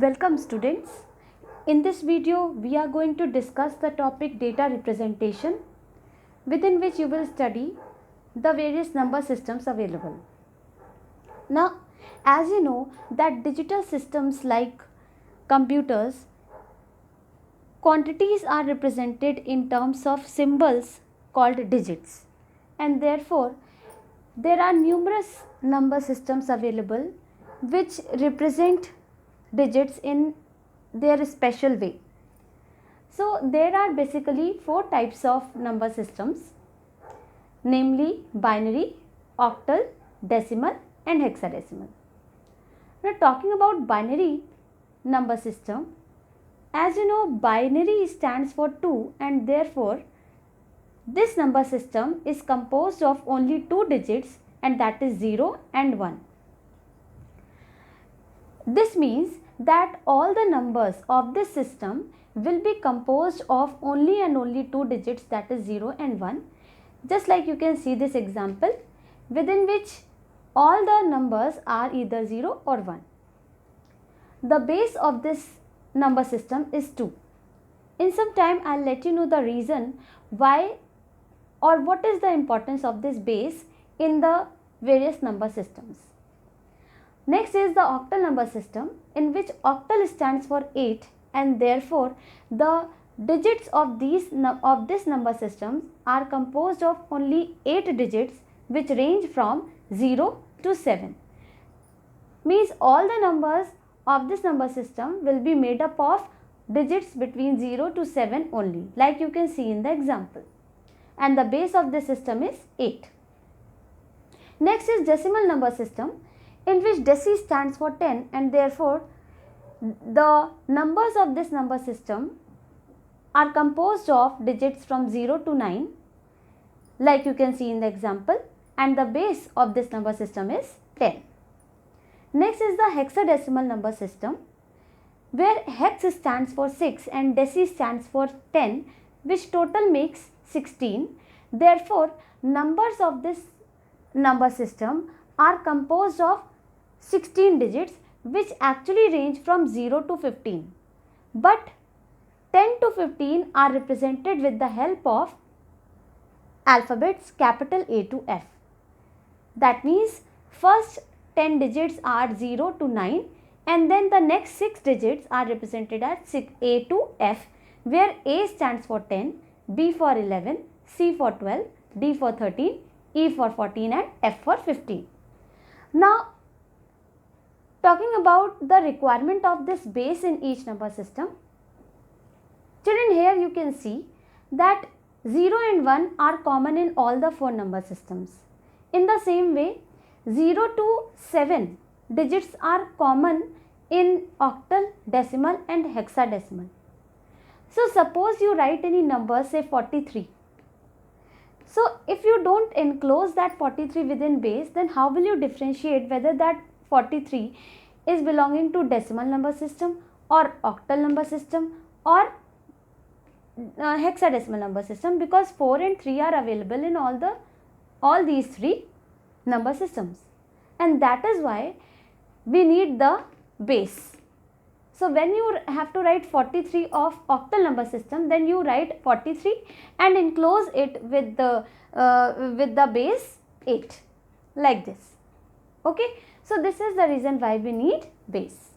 Welcome students. In this video we are going to discuss the topic data representation, within which you will study the various number systems available. Now, as you know that digital systems like computers, quantities are represented in terms of symbols called digits, and therefore there are numerous number systems available which represent digits in their special way. So there are basically four types of number systems, namely binary, octal, decimal and hexadecimal. Now talking about binary number system, as you know binary stands for 2 and therefore this number system is composed of only two digits, and that is 0 and 1. This means that all the numbers of this system will be composed of only and only two digits, that is 0 and 1. Just like you can see this example, within which all the numbers are either 0 or 1. The base of this number system is 2. In some time I will let you know the reason why or what is the importance of this base in the various number systems. Next is the octal number system, in which octal stands for 8 and therefore the digits of this number system are composed of only 8 digits which range from 0 to 7. Means all the numbers of this number system will be made up of digits between 0 to 7 only, like you can see in the example, and the base of this system is 8. Next is decimal number system, in which deci stands for 10 and therefore the numbers of this number system are composed of digits from 0 to 9, like you can see in the example, and the base of this number system is 10. Next is the hexadecimal number system, where hex stands for 6 and deci stands for 10, which total makes 16. Therefore numbers of this number system are composed of 16 digits which actually range from 0 to 15, but 10 to 15 are represented with the help of alphabets capital A to F. That means first 10 digits are 0 to 9 and then the next 6 digits are represented as A to F, where A stands for 10, B for 11, C for 12, D for 13, E for 14 and F for 15. Now talking about the requirement of this base in each number system, children, here you can see that 0 and 1 are common in all the four number systems. In the same way 0 to 7 digits are common in octal, decimal and hexadecimal. So suppose you write any number, say 43. So if you don't enclose that 43 within base, then how will you differentiate whether that 43 is belonging to decimal number system or octal number system or hexadecimal number system, because 4 and 3 are available in all these three number systems, and that is why we need the base. So when you have to write 43 of octal number system, then you write 43 and enclose it with the base 8, like this. Okay, so this is the reason why we need base.